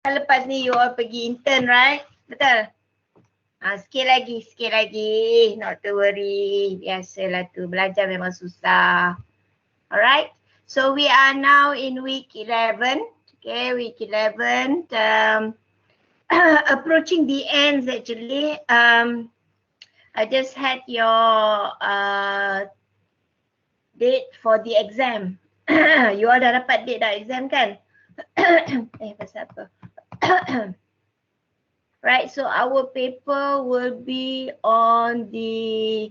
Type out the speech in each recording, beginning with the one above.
Lepas ni you all pergi intern, right? Betul? Sikit lagi. Not to worry. Biasalah tu. Belajar memang susah. Alright. So we are now in week 11. Okay, week 11. Approaching the ends actually. I just had your date for the exam. You all dah dapat date dah exam kan? Pasal apa? Right, so our paper will be on the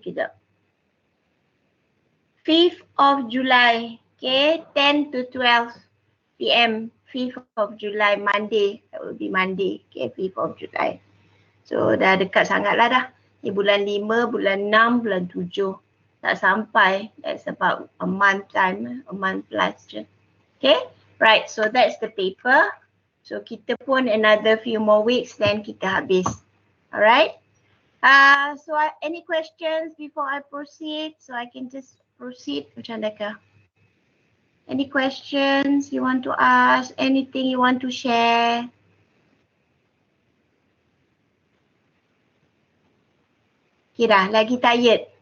5th of July, okay, 10 to 12 p.m. 5th of July, Monday, that will be Monday, okay, 5th of July. So dah dekat sangat lah dah. Ni bulan 5, bulan 6, bulan 7. Tak sampai, that's about a month time, a month plus je. Okay, right, so that's the paper. So kita pun another few more weeks then kita habis. Alright. So any questions before I proceed? So I can just proceed. Macam mana kah? Any questions you want to ask? Anything you want to share? Okay dah, lagi tired.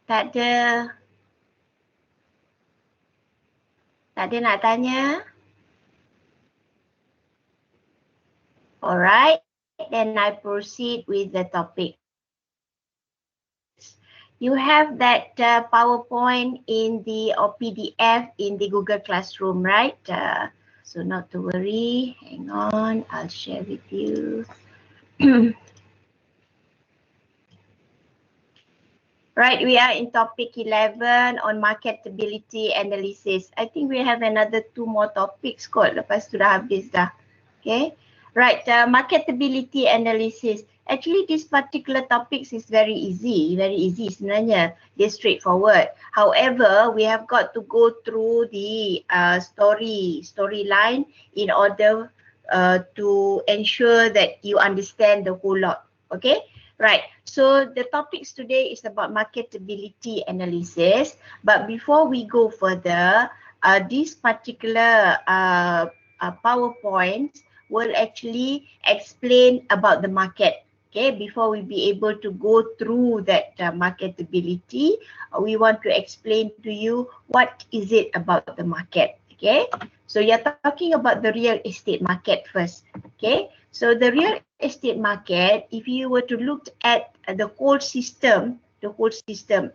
Tak ada nak tanya? Alright, then I proceed with the topic. You have that PowerPoint in the or PDF in the Google Classroom, right? So not to worry. Hang on, I'll share with you. Right, we are in topic 11 on marketability analysis. I think we have another 2 more topics kot. Lepas tu dah habis dah. Okay. Right, marketability analysis. Actually, this particular topics is very easy sebenarnya. They're straightforward. However, we have got to go through the storyline in order to ensure that you understand the whole lot. Okay, right. So the topics today is about marketability analysis. But before we go further, this particular PowerPoint will actually explain about the market. Okay, before we be able to go through that marketability, we want to explain to you what is it about the market. Okay, so you're talking about the real estate market first. Okay, so the real estate market, if you were to look at the whole system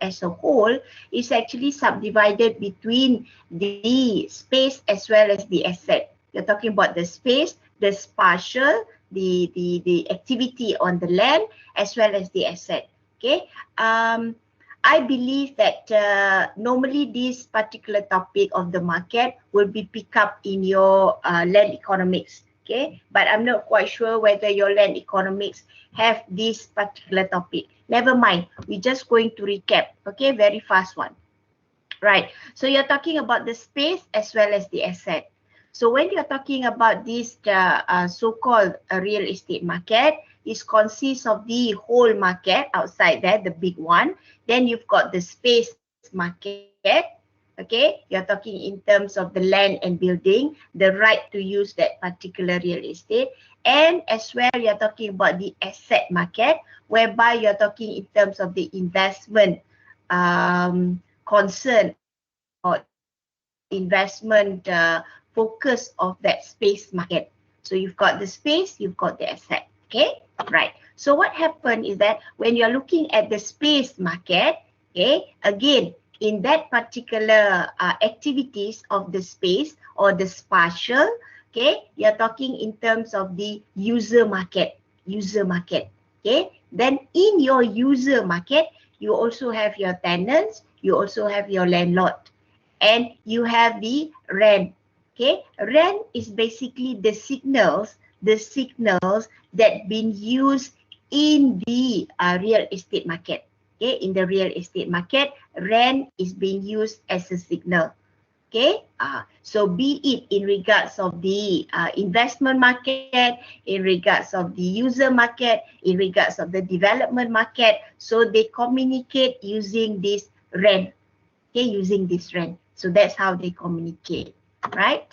as a whole, is actually subdivided between the space as well as the asset. You're talking about the space, the spatial, the activity on the land as well as the asset. Okay, I believe that normally this particular topic of the market will be picked up in your land economics. Okay, but I'm not quite sure whether your land economics have this particular topic. Never mind, we're just going to recap. Okay, very fast one. Right, so you're talking about the space as well as the asset. So when you're talking about this so-called real estate market, it consists of the whole market outside there, the big one. Then you've got the space market. Okay, you're talking in terms of the land and building, the right to use that particular real estate. And as well, you're talking about the asset market, whereby you're talking in terms of the investment concern or investment focus of that space market. So you've got the space, you've got the asset. Okay, right. So what happened is that when you're looking at the space market, okay, again, in that particular activities of the space or the spatial, okay, you're talking in terms of the user market. Okay, then in your user market, you also have your tenants, you also have your landlord, and you have the rent. Okay, rent is basically the signals that been used in the real estate market. Okay, in the real estate market, rent is being used as a signal. Okay, so be it in regards of the investment market, in regards of the user market, in regards of the development market, so they communicate using this rent. Okay, using this rent. So that's how they communicate, right?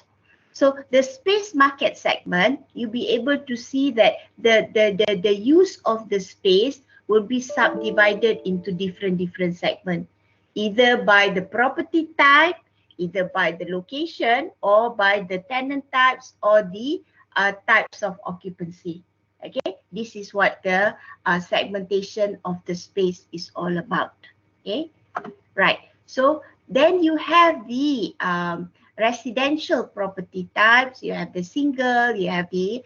So the space market segment, you'll be able to see that the use of the space will be subdivided into different segments, either by the property type, either by the location, or by the tenant types or the types of occupancy. Okay, this is what the segmentation of the space is all about. Okay, right. So then you have the residential property types. You have the single, you have the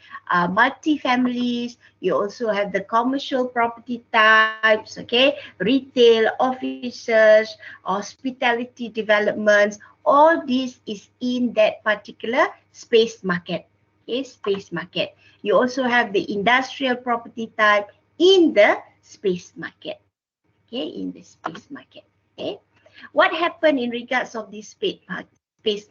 multi-families, you also have the commercial property types, okay, retail, offices, hospitality developments. All this is in that particular space market. Okay, space market. You also have the industrial property type in the space market. Okay, in the space market. Okay, what happened in regards of this space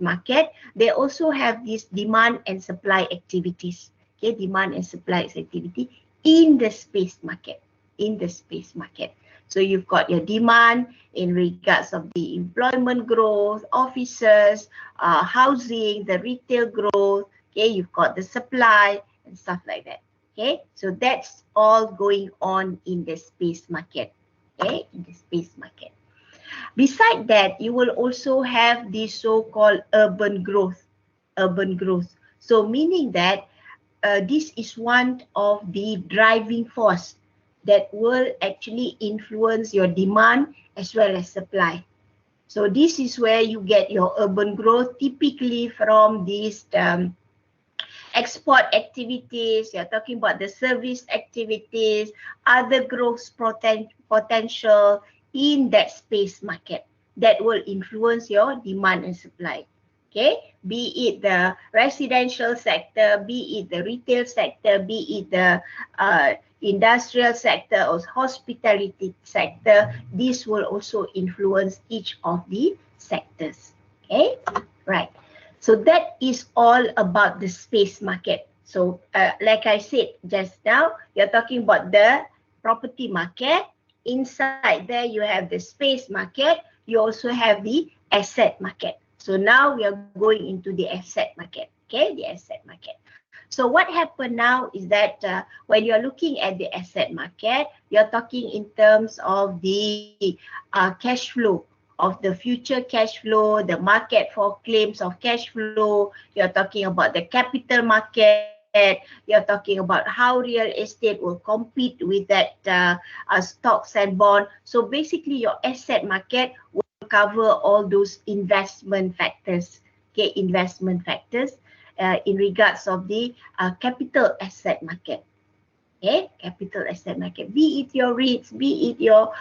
market? They also have this demand and supply activities. Okay, demand and supply activity in the space market. In the space market. So you've got your demand in regards of the employment growth, offices, housing, the retail growth. Okay, you've got the supply and stuff like that. Okay, so that's all going on in the space market. Okay, in the space market. Beside that, you will also have the so-called urban growth. Urban growth. So meaning that this is one of the driving force that will actually influence your demand as well as supply. So this is where you get your urban growth, typically from these export activities. You're talking about the service activities, other growth potential in that space market that will influence your demand and supply. Okay, be it the residential sector, be it the retail sector, be it the industrial sector or hospitality sector, this will also influence each of the sectors. Okay, right. So that is all about the space market. So like I said just now, you're talking about the property market. Inside there, you have the space market. You also have the asset market. So now we are going into the asset market. Okay, the asset market. So what happened now is that when you're looking at the asset market, you're talking in terms of the cash flow, of the future cash flow, the market for claims of cash flow. You're talking about the capital market. You're talking about how real estate will compete with that stocks and bond. So basically your asset market will cover all those investment factors. Okay, investment factors in regards of the capital asset market. Okay, capital asset market, be it your REITs, be it your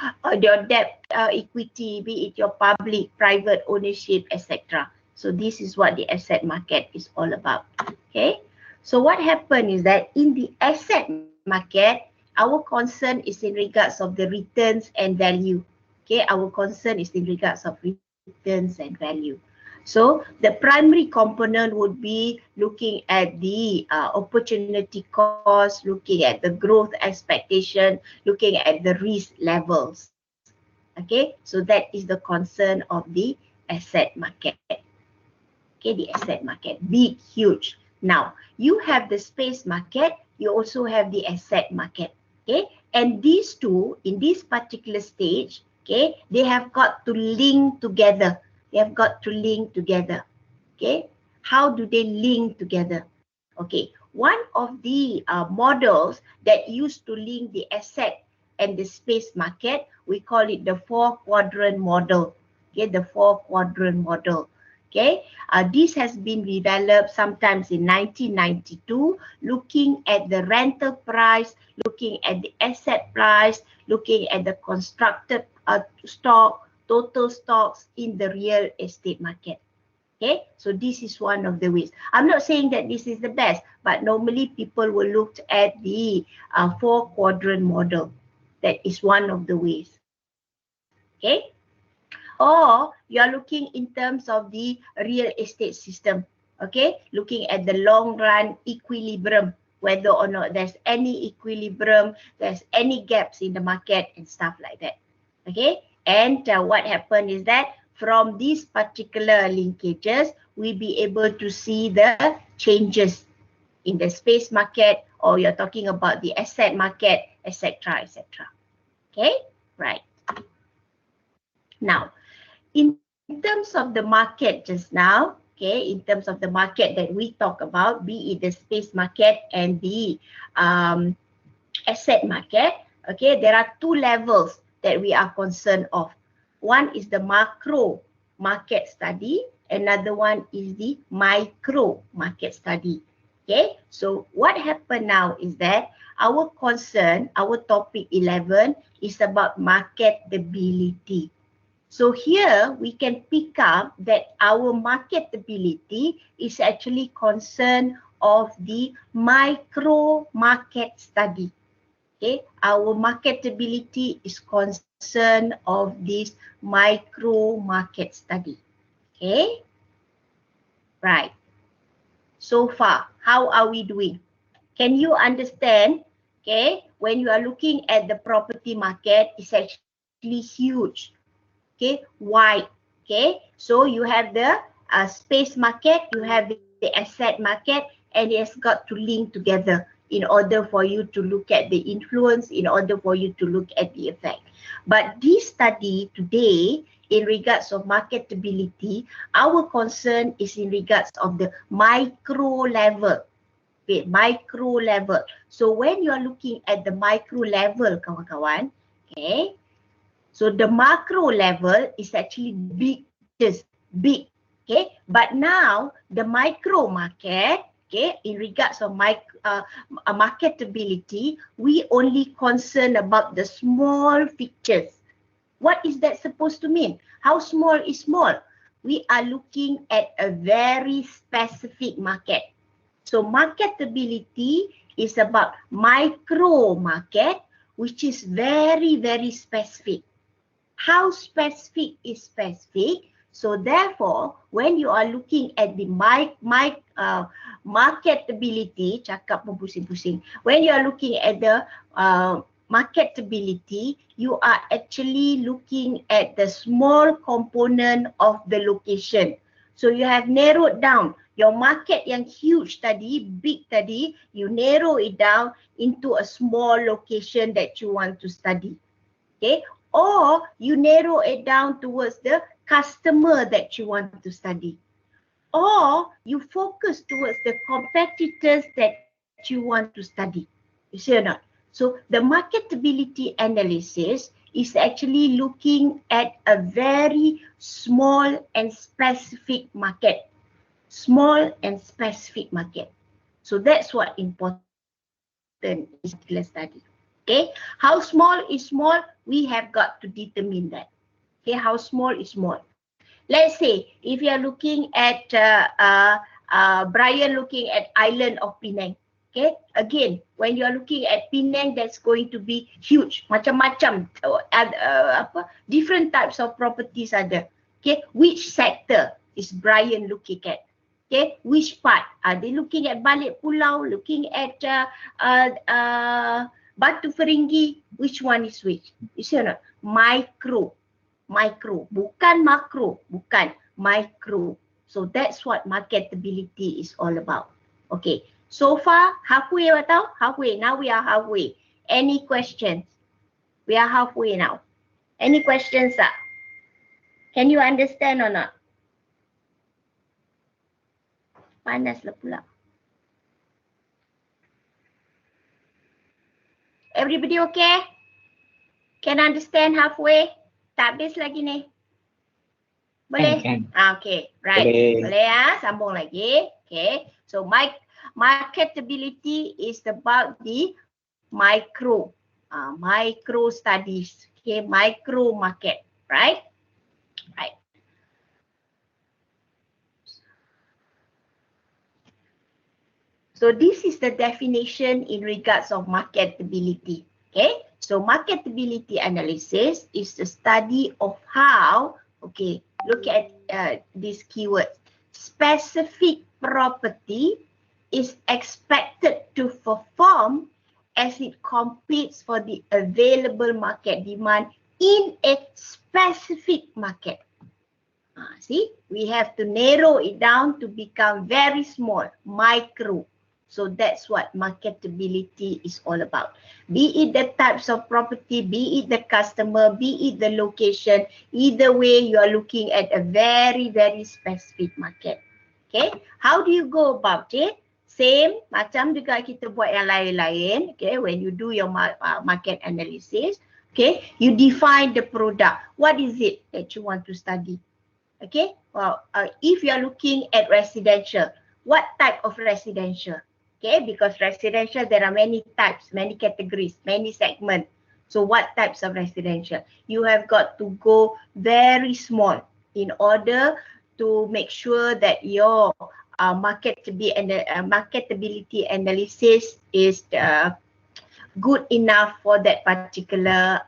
debt equity, be it your public, private ownership, etc. So this is what the asset market is all about. Okay, so what happened is that in the asset market, our concern is in regards of the returns and value. Okay, our concern is in regards of returns and value. So the primary component would be looking at the opportunity cost, looking at the growth expectation, looking at the risk levels. Okay, so that is the concern of the asset market. Okay, the asset market, big, huge. Now, you have the space market, you also have the asset market. Okay, and these two, in this particular stage, okay, they have got to link together. They have got to link together. Okay, how do they link together? Okay, one of the models that used to link the asset and the space market, we call it the 4-quadrant model. Okay, the 4-quadrant model. Okay, this has been developed sometimes in 1992, looking at the rental price, looking at the asset price, looking at the constructed stock, total stocks in the real estate market. Okay, so this is one of the ways. I'm not saying that this is the best, but normally people will look at the 4-quadrant model. That is one of the ways. Okay, or you're looking in terms of the real estate system. Okay, looking at the long run equilibrium, whether or not there's any equilibrium, there's any gaps in the market and stuff like that. Okay, and what happened is that from these particular linkages, we be able to see the changes in the space market, or you're talking about the asset market, etc., etc. Okay, right. Now, in terms of the market just now, okay, in terms of the market that we talk about, be it the space market and the asset market, okay, there are two levels that we are concerned of. One is the macro market study, another one is the micro market study. Okay, so what happened now is that our concern, our topic 11 is about marketability. So here we can pick up that our marketability is actually concern of the micro market study. Okay, our marketability is concern of this micro market study. Okay, right. So far, how are we doing? Can you understand? Okay, when you are looking at the property market, it's actually huge. Okay, wide. Okay, so you have the space market, you have the asset market, and it has got to link together in order for you to look at the influence, in order for you to look at the effect. But this study today, in regards of marketability, our concern is in regards of the micro level. Okay, micro level. So when you are looking at the micro level, kawan-kawan, okay, so the macro level is actually big, just big, okay. But now the micro market, okay, in regards of marketability, we only concern about the small features. What is that supposed to mean? How small is small? We are looking at a very specific market. So marketability is about micro market, which is very, very specific. How specific is specific? So therefore, when you are looking at the marketability, cakap pun pusing-pusing. When you are looking at the marketability, you are actually looking at the small component of the location. So you have narrowed down your market yang huge tadi, big tadi, you narrow it down into a small location that you want to study. Okay, or you narrow it down towards the customer that you want to study, or you focus towards the competitors that you want to study. You see or not? So the marketability analysis is actually looking at a very small and specific market. Small and specific market. So that's what important in this particular study. Okay, how small is small? We have got to determine that. Okay, how small is small? Let's say if you are looking at Brian looking at island of Penang. Okay, again, when you are looking at Penang, that's going to be huge. Macam-macam, different types of properties ada. Okay, which sector is Brian looking at? Okay, which part? Are they looking at Balik Pulau, looking at Batu Ferringhi? Which one is which? You see or not? Micro. Micro. Bukan makro. Bukan. Micro. So that's what marketability is all about. Okay. So far, halfway atau? Halfway. Now we are halfway. Any questions? We are halfway now. Any questions, sir? Can you understand or not? Panaslah pula. Everybody okay? Can understand halfway? Tak habis lagi ni. Boleh? Can. Okay, right. Boleh. Boleh ya? Sambung lagi. Okay. So marketability is about the micro studies. Okay, micro market, right? Right. So this is the definition in regards of marketability. Okay, so marketability analysis is the study of how, okay, look at this keyword. Specific property is expected to perform as it competes for the available market demand in a specific market. See, we have to narrow it down to become very small, micro. So that's what marketability is all about. Be it the types of property, be it the customer, be it the location, either way you are looking at a very, very specific market. Okay, how do you go about it? Same macam juga kita buat yang lain-lain. Okay, when you do your market analysis, okay, you define the product. What is it that you want to study? Okay, well, if you are looking at residential, what type of residential? Okay, because residential, there are many types, many categories, many segments. So what types of residential? You have got to go very small in order to make sure that your marketability analysis is good enough for that particular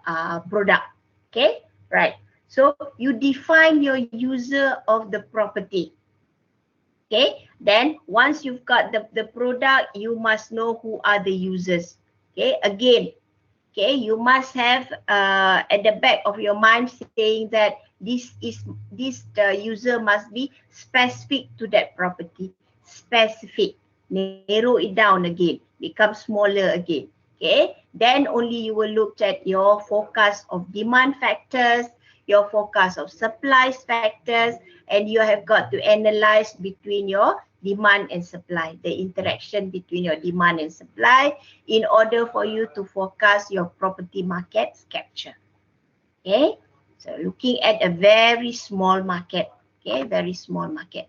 product. Okay, right. So you define your user of the property. Okay, then once you've got the product, you must know who are the users. Okay, again, okay, you must have at the back of your mind saying that this user must be specific to that property. Specific, narrow it down again, become smaller again. Okay, then only you will look at your forecast of demand factors, your forecast of supply factors, and you have got to analyze between your demand and supply, the interaction between your demand and supply in order for you to forecast your property market capture. Okay, so looking at a very small market, okay, very small market.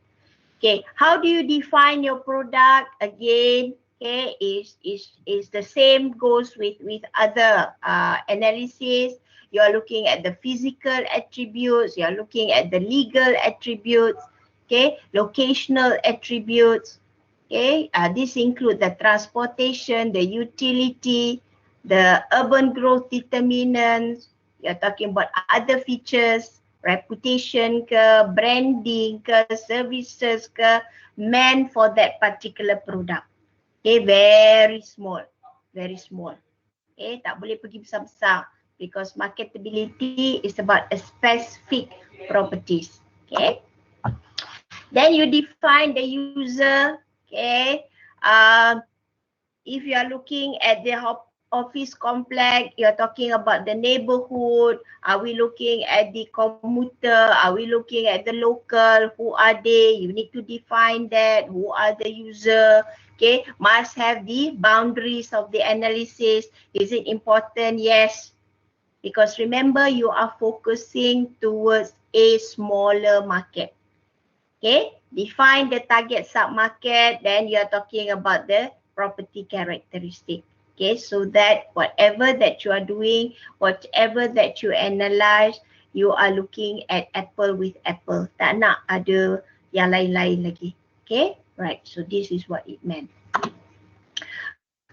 Okay, how do you define your product? Again, okay, is the same goes with other analysis. You are looking at the physical attributes, you are looking at the legal attributes, okay, locational attributes, okay. This include the transportation, the utility, the urban growth determinants. You are talking about other features, reputation ke, branding ke, services ke, meant for that particular product. Okay, very small, very small. Okay, tak boleh pergi besar-besar because marketability is about a specific properties. Okay, then you define the user. Okay, if you are looking at the office complex, you're talking about the neighborhood. Are we looking at the commuter? Are we looking at the local? Who are they? You need to define that. Who are the user? Okay, must have the boundaries of the analysis. Is it important? Yes. Because remember, you are focusing towards a smaller market. Okay, define the target sub-market, then you are talking about the property characteristic. Okay, so that whatever that you are doing, whatever that you analyze, you are looking at apple with apple. Tak nak ada yang lain-lain lagi. Okay, right. So this is what it meant.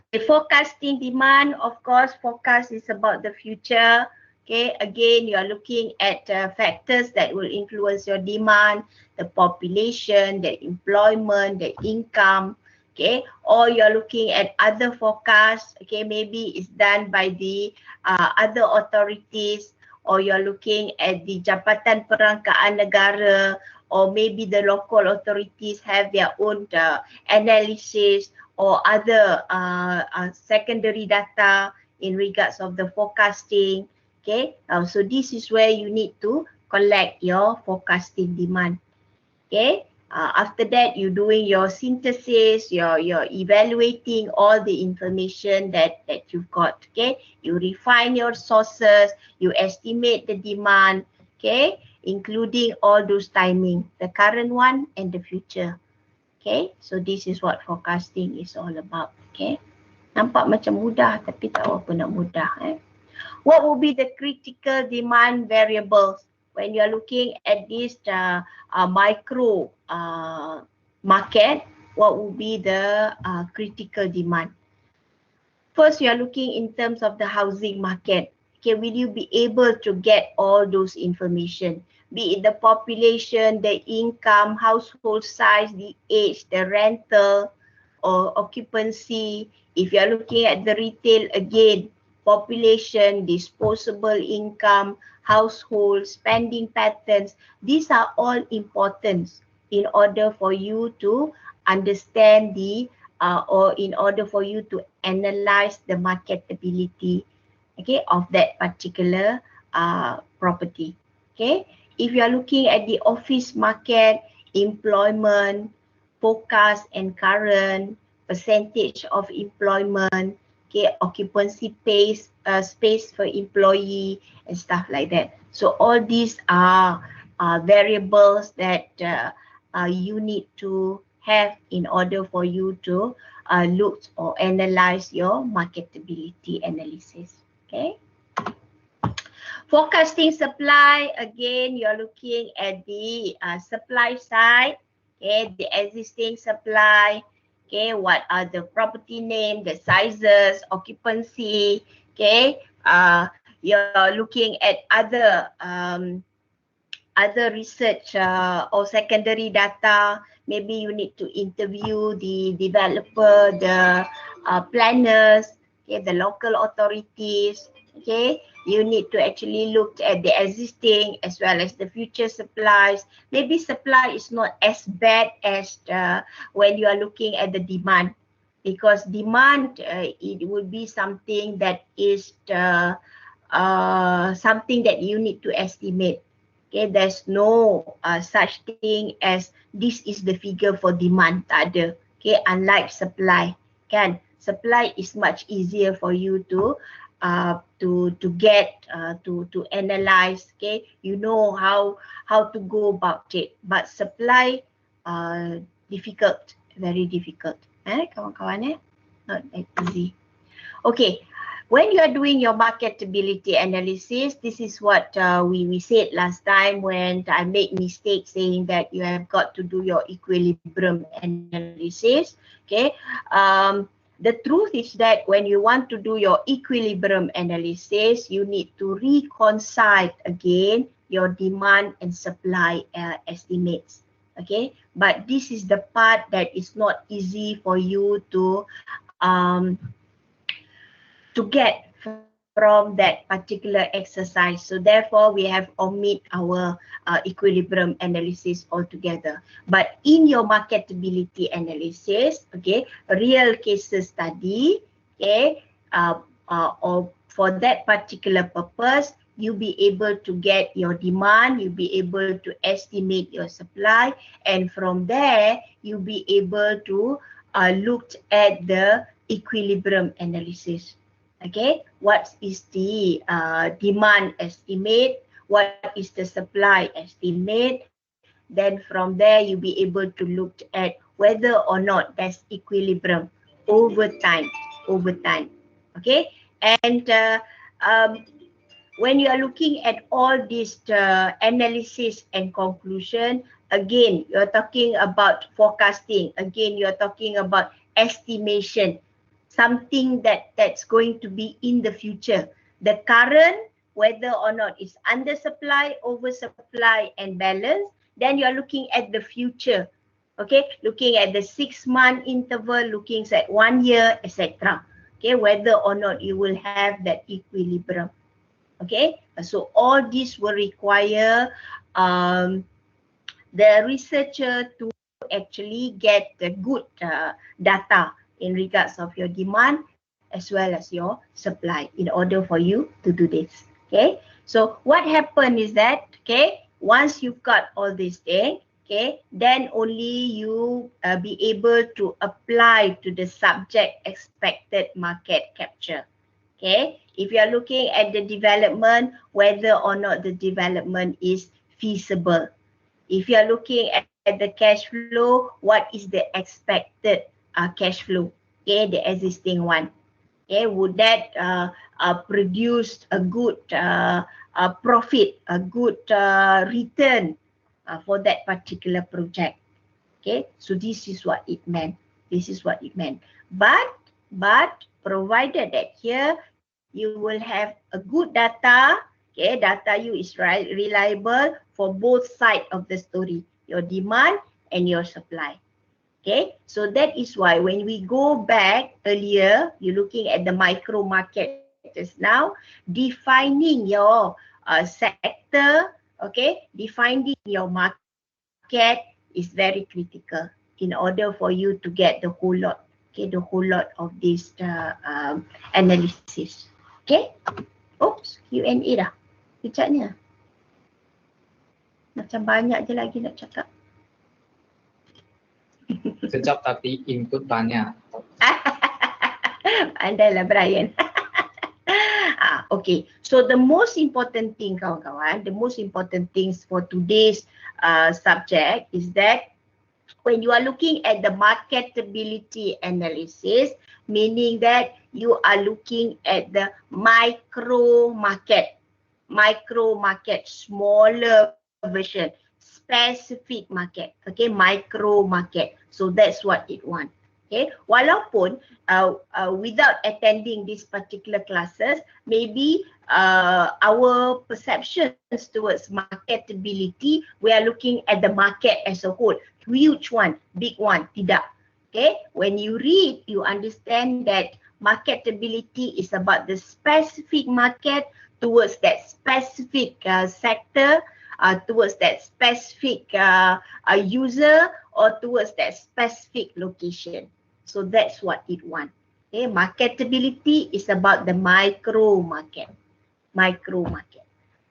Okay, forecasting demand, of course, forecast is about the future. Okay, again, you are looking at factors that will influence your demand, the population, the employment, the income. Okay, or you are looking at other forecasts. Okay, maybe it's done by the other authorities, or you are looking at the Jabatan Perangkaan Negara, or maybe the local authorities have their own analysis or other secondary data in regards of the forecasting. Okay, so this is where you need to collect your forecasting demand. Okay, after that you're doing your synthesis, you're evaluating all the information that you've got. Okay, you refine your sources, you estimate the demand, okay, including all those timing, the current one and the future. Okay, so this is what forecasting is all about. Okay, nampak macam mudah tapi tak apa nak mudah. What will be the critical demand variables when you are looking at this micro market? What will be the critical demand? First, you are looking in terms of the housing market. Okay, will you be able to get all those information? Be it the population, the income, household size, the age, the rental or occupancy. If you are looking at the retail, again, population, disposable income, household spending patterns. These are all important in order for you to understand the or in order for you to analyze the marketability, okay, of that particular property. Okay, if you are looking at the office market, employment, forecast and current, percentage of employment, okay, occupancy space for employee and stuff like that. So all these are variables that you need to have in order for you to look or analyze your marketability analysis. Okay. Forecasting supply, again, you're looking at the supply side, okay, the existing supply, okay, what are the property name, the sizes, occupancy, okay, you're looking at other research or secondary data. Maybe you need to interview the developer, the planners, okay, the local authorities, okay. You need to actually look at the existing as well as the future supplies. Maybe supply is not as bad as when you are looking at the demand, because demand it would be something that is something that you need to estimate. Okay, there's no such thing as this is the figure for demand, tak ada. Okay, unlike supply, kan? Supply is much easier for you to get to analyze. Okay, you know how to go about it. But supply difficult, very difficult. Kawan-kawan not that easy. Okay. When you are doing your marketability analysis, this is what we said last time when I made mistake saying that you have got to do your equilibrium analysis. Okay, the truth is that when you want to do your equilibrium analysis, you need to reconcile again your demand and supply estimates. Okay, but this is the part that is not easy for you to get from that particular exercise. So therefore, we have omit our equilibrium analysis altogether. But in your marketability analysis, okay, real cases study, okay, or for that particular purpose, you'll be able to get your demand, you'll be able to estimate your supply, and from there, you'll be able to look at the equilibrium analysis. Okay, what is the demand estimate, what is the supply estimate, then from there you'll be able to look at whether or not there's equilibrium over time. Okay, and when you are looking at all this analysis and conclusion, again you're talking about forecasting, again you're talking about estimation, something that's going to be in the future. The current, whether or not it's under supply, oversupply and balance, then you're looking at the future. Okay, looking at the 6-month interval, looking at 1 year, etc. Okay, whether or not you will have that equilibrium. Okay, so all this will require the researcher to actually get the good data in regards of your demand as well as your supply in order for you to do this. Okay, so what happened is that, okay, once you've got all these things, okay, then only you be able to apply to the subject expected market capture. Okay, if you are looking at the development, whether or not the development is feasible. If you are looking at the cash flow, what is the expected cash flow? Okay, the existing one. Okay, would that produce a good profit, a good return for that particular project? Okay, so this is what it meant. But provided that here you will have a good data. Okay, data you is reliable for both sides of the story, your demand and your supply. Okay, so that is why when we go back earlier, you're looking at the micro market just now, defining your sector, okay, defining your market is very critical in order for you to get the whole lot, okay, the whole lot of this analysis. Okay, oops, Q&A dah. Kejapnya. Macam banyak je lagi nak cakap. Sekejap tapi input banyak. Pandailah Brian. Okay, so the most important thing kawan-kawan, the most important things for today's subject is that when you are looking at the marketability analysis, meaning that you are looking at the micro market, smaller version, specific market, okay, micro market. So that's what it wants. Okay, walaupun without attending these particular classes, maybe our perceptions towards marketability, we are looking at the market as a whole, huge one, big one, tidak. Okay, when you read, you understand that marketability is about the specific market towards that specific sector, towards that specific user, or towards that specific location. So that's what it wants. Okay, marketability is about the micro market.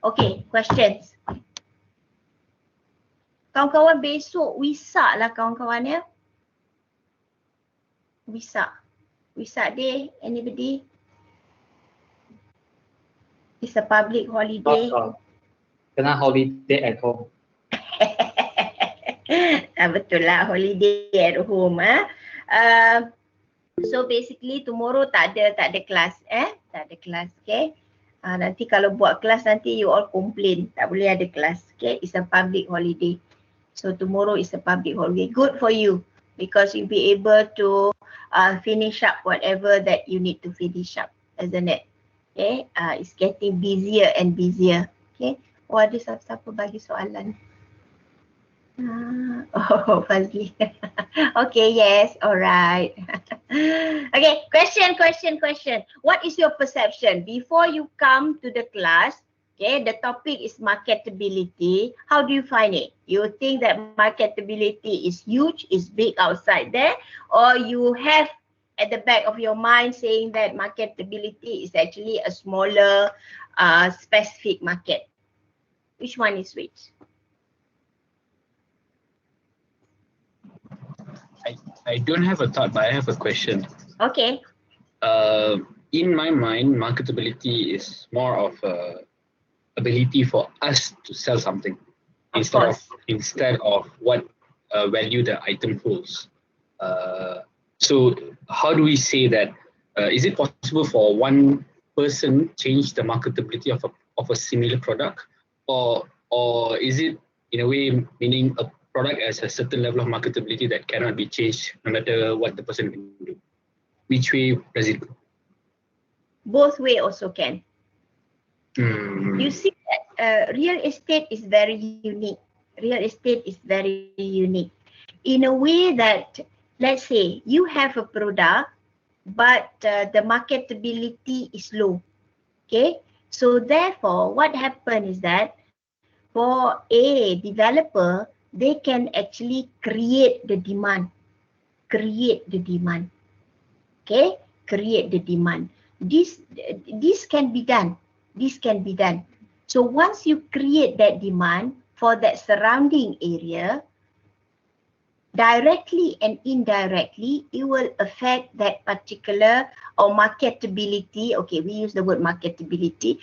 Okay, questions? Kawan-kawan besok Wisak lah kawan-kawan ya. Wisak day, anybody? It's a public holiday. Kena holiday at home. Betul lah, holiday at home. So basically tomorrow tak ada kelas tak ada kelas, okay. Nanti kalau buat kelas nanti you all complain tak boleh ada kelas, okay. It's a public holiday, so tomorrow is a public holiday. Good for you because you'll be able to finish up whatever that you need to finish up, isn't it? Okay, it's getting busier and busier, okay. Oh, ada siapa bagi soalan? Oh, Fazli. Okay, yes, alright. Okay, question. What is your perception before you come to the class? Okay, the topic is marketability. How do you find it? You think that marketability is huge, is big outside there, or you have at the back of your mind saying that marketability is actually a smaller specific market? Which one is which? I don't have a thought, but I have a question. Okay. In my mind, marketability is more of a ability for us to sell something instead of what value the item holds. So how do we say that? Is it possible for one person change the marketability of a similar product, or is it in a way meaning a product has a certain level of marketability that cannot be changed no matter what the person can do? Which way does it go? Both way also can. You see that real estate is very unique. In a way that, let's say you have a product but the marketability is low. Okay, so therefore what happens is that for a developer, they can actually create the demand. Okay, create the demand. This can be done. So once you create that demand for that surrounding area, directly and indirectly, it will affect that particular or marketability. Okay, we use the word marketability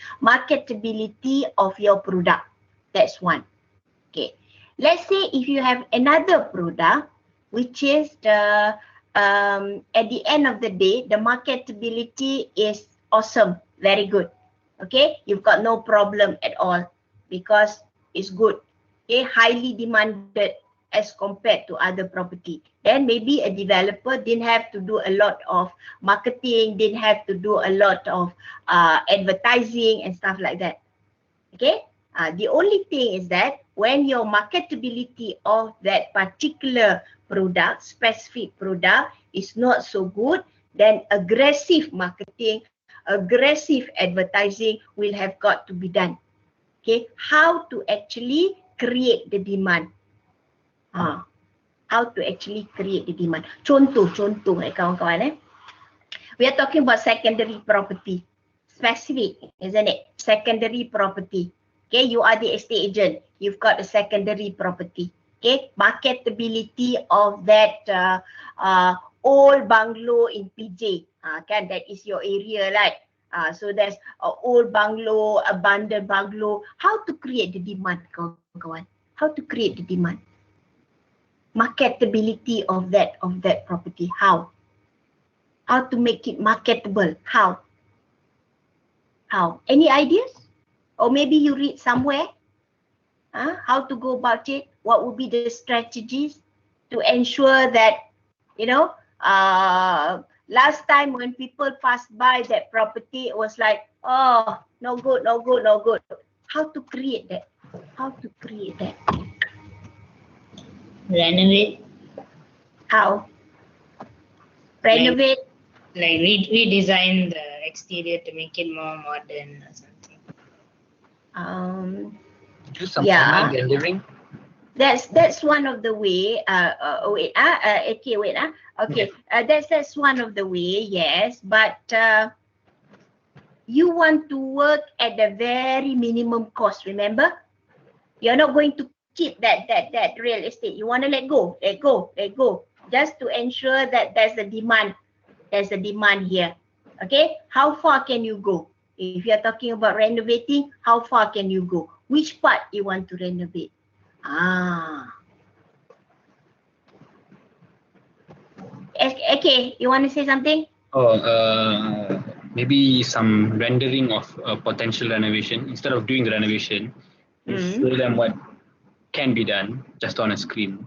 of your product. That's one. Okay, let's say if you have another product which is the at the end of the day, the marketability is awesome, very good. Okay, you've got no problem at all because it's good. Okay, highly demanded as compared to other property. Then maybe a developer didn't have to do a lot of marketing, didn't have to do a lot of advertising and stuff like that. Okay, the only thing is that when your marketability of that particular product, specific product, is not so good, then aggressive marketing, aggressive advertising will have got to be done. Okay, how to actually create the demand. How to actually create the demand. Contoh kawan-kawan. We are talking about secondary property. Specific, isn't it? Secondary property. Okay, you are the estate agent. You've got a secondary property. Okay, marketability of that old bungalow in PJ. Kan, that is your area, right? So there's a old bungalow, abandoned bungalow. How to create the demand, kawan-kawan? How to create the demand? Marketability of that property. How to make it marketable? How any ideas, or maybe you read somewhere how to go about it? What would be the strategies to ensure that, you know, last time when people passed by that property, it was like, oh, no good. How to create that? Renovate. How? Renovate. Like redesign the exterior to make it more modern or something. Do some Yeah. online rendering. That's one of the way. Okay. That's one of the way. Yes, but you want to work at the very minimum cost. Remember, you're not going to keep that real estate. You want to let go, just to ensure that there's a demand. There's a demand here. Okay, how far can you go? If you're talking about renovating, how far can you go? Which part you want to renovate? Okay, you want to say something? Maybe some rendering of potential renovation. Instead of doing the renovation, you show them what can be done just on a screen.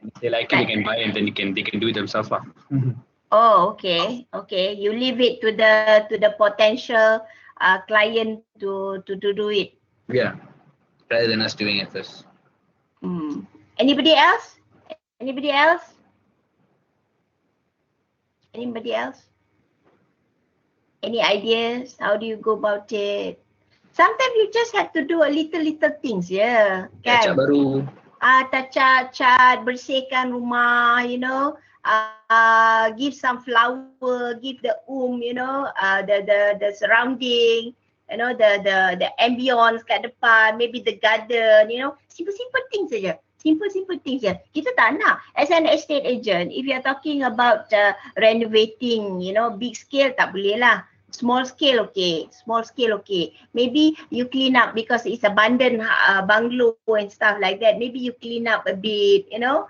If they like it, they can buy it, and then they can do it themselves. Oh, okay. You leave it to the potential client to do it. Yeah, rather than us doing it first. Anybody else? Any ideas? How do you go about it? Sometimes you just have to do a little things, yeah. Cat baru. Cat, bersihkan rumah, you know. Give some flower, give the you know, the surrounding, you know, the ambience kat depan, maybe the garden, you know, simple things saja. Simple things je. Kita tak nak. As an estate agent, if you're talking about renovating, you know, big scale, tak boleh lah. Small scale, okay. Maybe you clean up because it's abandoned bungalow and stuff like that. Maybe you clean up a bit, you know,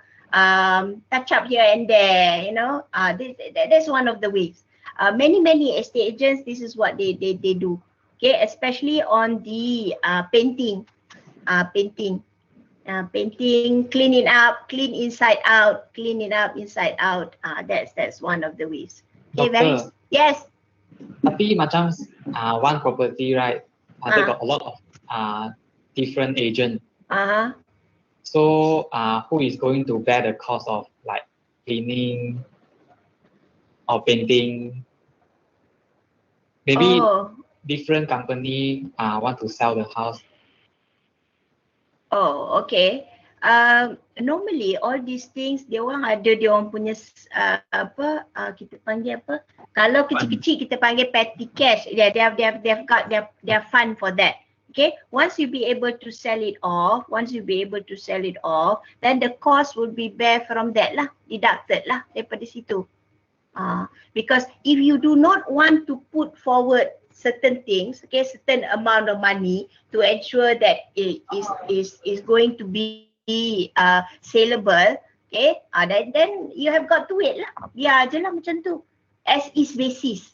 touch up here and there, you know. That's one of the ways. Many estate agents, this is what they do. Okay, especially on the painting. Painting, clean it up, clean inside out. That's one of the ways. Okay, yes. Tapi macam one property, right? They got a lot of different agents. So who is going to bear the cost of like cleaning or painting? Maybe different company want to sell the house. Oh, okay. Normally all these things dia orang ada dia orang punya kita panggil apa? Kalau kecil-kecil kita panggil petty cash. They've got their fund for that. Okay, once you be able to sell it off, then the cost will be bear from that lah, deducted lah daripada situ. Because if you do not want to put forward certain things, okay, certain amount of money to ensure that it is going to be saleable, okay, then you have got to wait lah. Biar je lah macam tu. As is basis.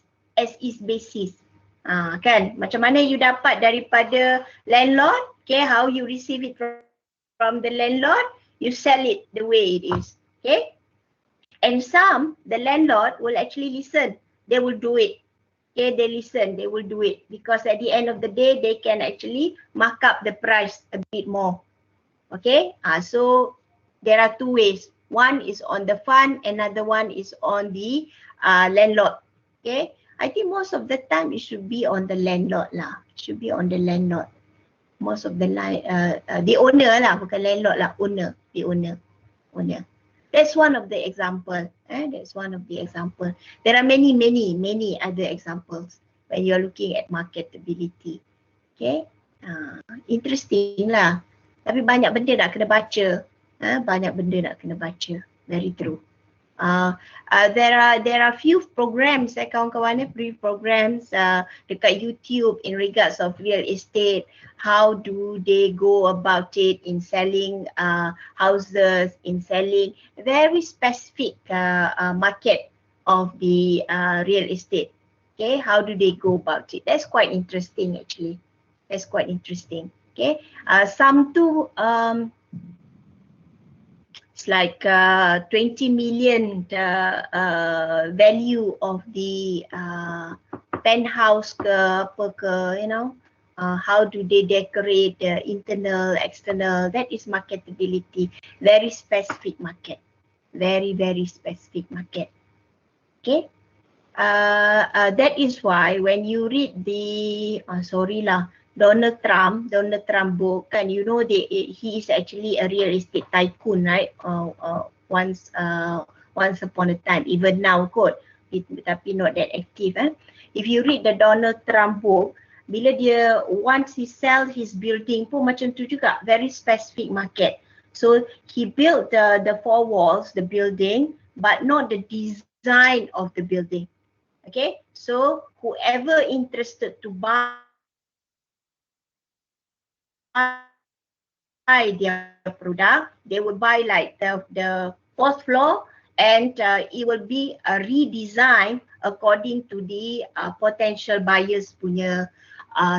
Kan, macam mana you dapat daripada landlord, okay, how you receive it from the landlord, you sell it the way it is, okay. And the landlord will actually listen. They will do it. Okay, they listen, they will do it because at the end of the day, they can actually mark up the price a bit more. Okay, so there are two ways. One is on the fund, another one is on the landlord. Okay, I think most of the time it should be on the landlord lah. Most of the the owner lah, bukan landlord lah, owner, the owner. That's one of the example. That's one of the example. There are many other examples when you're looking at marketability. Okay, interesting lah. Tapi banyak benda nak kena baca. Banyak benda nak kena baca. Very true. There are few programs kawan-kawan, free programs dekat YouTube in regards of real estate. How do they go about it in selling houses, in selling very specific market of the real estate. Okay, how do they go about it? That's quite interesting actually. That's quite interesting. Okay, some too it's like 20 million value of the penthouse ke apa ke, you know. How do they decorate the internal, external? That is marketability. Very specific market. Very specific market. Okay. That is why when you read the Donald Trump book, and you know he is actually a real estate tycoon, right? Once upon a time, even now kot, tapi not that active. If you read the Donald Trump book, bila dia once he sell his building pun macam tu juga, very specific market. So he built the four walls, the building, but not the design of the building. Okay, so whoever interested to buy their product, they would buy like the fourth floor, and it will be a redesign according to the potential buyers punya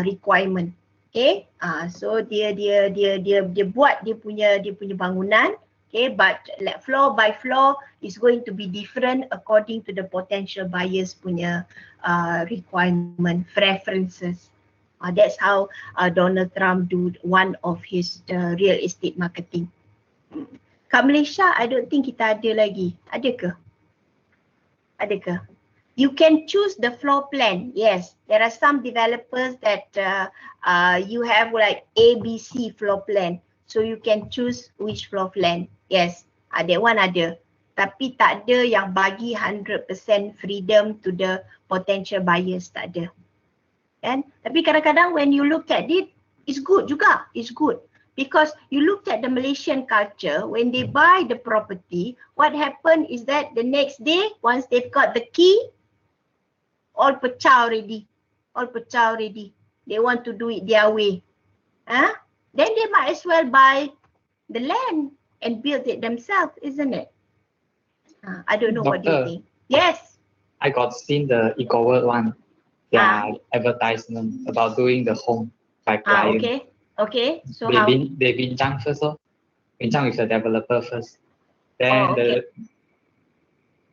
requirement. Okay, so dia buat dia punya bangunan. Okay, but like floor by floor is going to be different according to the potential buyers punya requirement, preferences. That's how Donald Trump do one of his real estate marketing. Kat Malaysia, I don't think kita ada lagi. Ada ke? You can choose the floor plan. Yes, there are some developers that you have like ABC floor plan. So you can choose which floor plan. Yes, that one ada. Tapi tak ada yang bagi 100% freedom to the potential buyers, tak ada. Kan? Tapi kadang-kadang when you look at it, it's good juga. It's good. Because you look at the Malaysian culture, when they buy the property, what happen is that the next day, once they've got the key, all pecah already. They want to do it their way. Then they might as well buy the land and build it themselves, isn't it? I don't know, Doctor, what do you think? Yes. I got seen the EcoWorld one. Their advertisement about doing the home by client. Okay. So they bincang first, bincang with the developer first. Then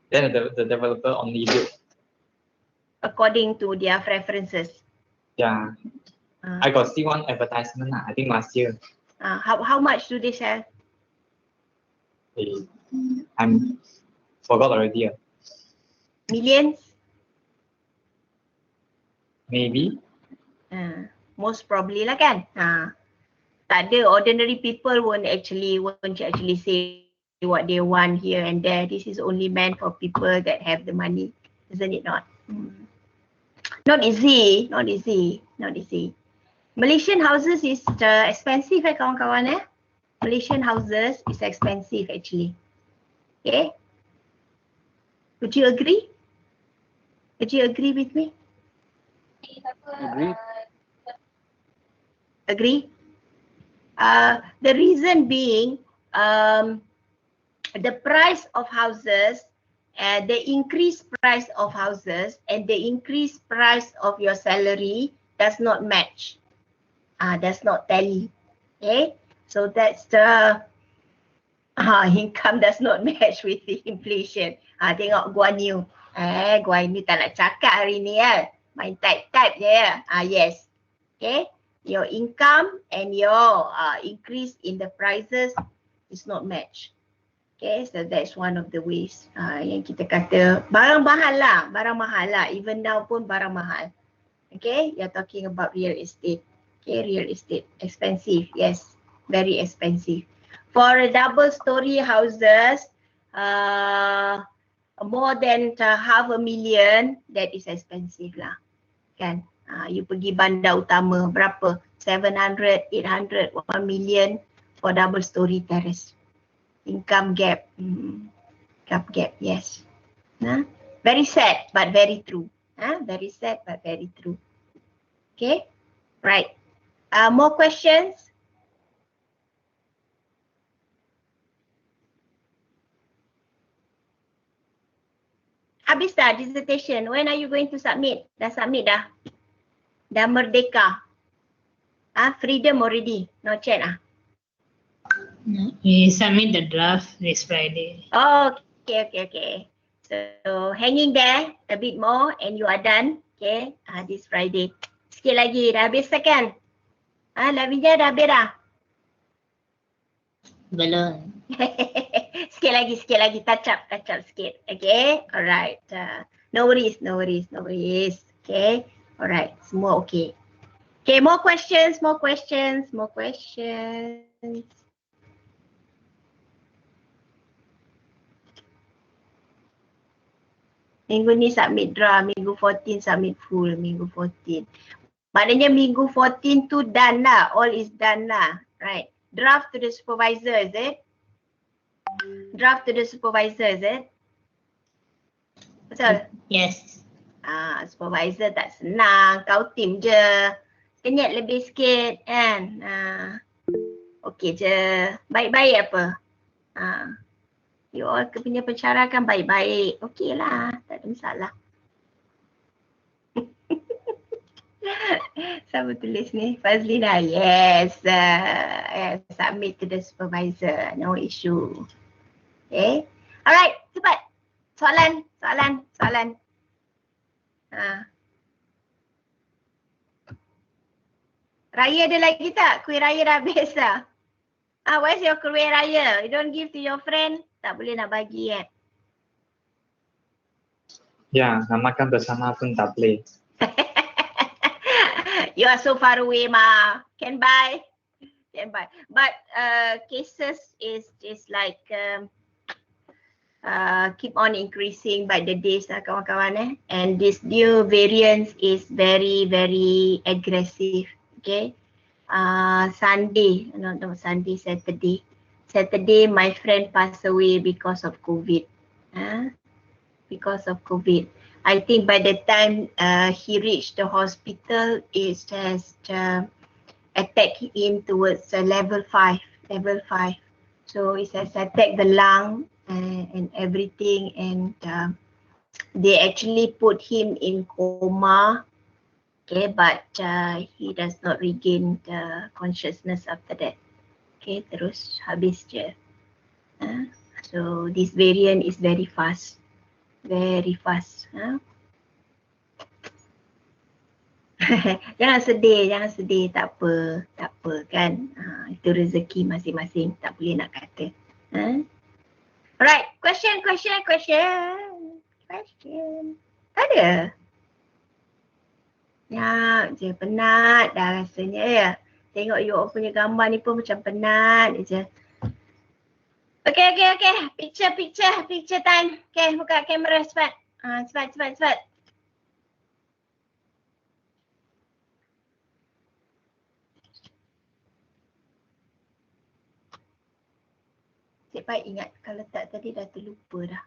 the developer only build according to their preferences. Yeah. I got see one advertisement, I think last year. How much do they sell? I'm forgot already. Millions? Maybe. Most probably lah kan. Tak ada, ordinary people won't actually say what they want here and there. This is only meant for people that have the money, isn't it not? Not easy. Malaysian houses is expensive kawan-kawan. Malaysian houses is expensive actually. Okay? Would you agree? Would you agree with me? Agree? The reason being, the price of houses, the increased price of houses and the increased price of your salary does not match. Does not tally. Okay? So that's the income does not match with the inflation. Tengok Guan Yu. Guan Yu tak nak cakap hari ni main type je yes. Okay? Your income and your increase in the prices is not matched. Okay, so that's one of the ways yang kita kata barang mahal lah, even now pun barang mahal. Okay, you're talking about real estate. Okay, real estate, expensive, yes, very expensive. For a double story houses, more than 500,000, that is expensive lah, kan? You pergi bandar utama berapa? 700, 800, 1 million for double story terrace. Income gap, income gap, yes. Very sad but very true. Very sad but very true. Okay, right. More questions? Habis dah dissertation. When are you going to submit? Dah submit dah? Dah merdeka? Freedom already? No chat No, we submit the draft this Friday. Oh, okay. So hanging there a bit more and you are done. Okay, this Friday. Sikit lagi, dah habis dah kan? Lavinia dah habis dah? Belum. sikit lagi, touch up sikit. Okay, alright. No worries. Okay, alright, semua okay. Okay, more questions. Minggu ni submit draft, minggu 14 submit full, minggu 14. Maknanya minggu 14 tu done lah, all is done lah, right? Draft to the supervisor, is it? Draft to the supervisor, is it? Betul? Yes. Supervisor tak senang, kau tim je. Kenyat lebih sikit kan. Okey je. Baik-baik apa? You all punya pencara kan baik-baik. Okey lah, tak ada masalah. Siapa tulis ni? Fazlina, yes. Submit to the supervisor, no issue. Okay. Alright, cepat. Soalan. Raya ada lagi tak? Kuih raya dah habis dah. Where's your kuih raya? You don't give to your friend? Tak boleh nak bagi kan? Ya, nak makan bersama pun tak boleh. You are so far away, ma. Can buy. But cases is like keep on increasing by the days lah kawan-kawan and this new variant is very aggressive. Okay, Saturday my friend passed away because of COVID. I think by the time he reached the hospital, it has attacked him towards level 5. So it has attacked the lung and everything, and they actually put him in coma. Okay, but he does not regain the consciousness after that. Okay, terus habis je. So this variant is very fast. Jangan sedih, tak apa kan. Itu rezeki masing-masing, tak boleh nak kata. Alright, question. Ada? Ya, je penat dah rasanya ya. Tengok you all punya gambar ni pun macam penat je. Okay. Picture time. Okay, buka kamera cepat. Cepat. Cik baik ingat, kalau tak tadi dah terlupa dah.